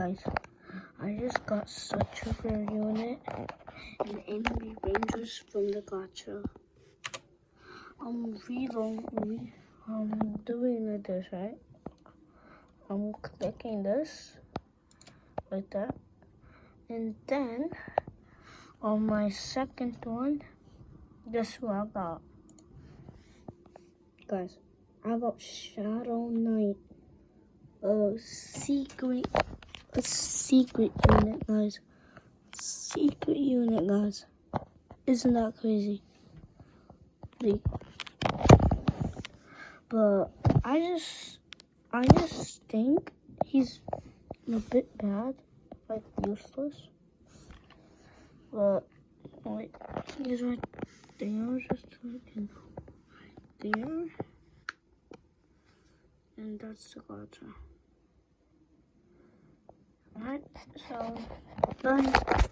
Guys, I just got such a rare unit and enemy rangers from the gacha. I'm doing this, right? I'm clicking this like that, and then on my second one, guess who I got? Guys, I got Shadow Knight, a secret unit, guys. Secret unit, guys. Isn't that crazy? But I just think he's a bit bad, like useless. But like he's right there, just like right there, and that's the gacha. Alright, so bye.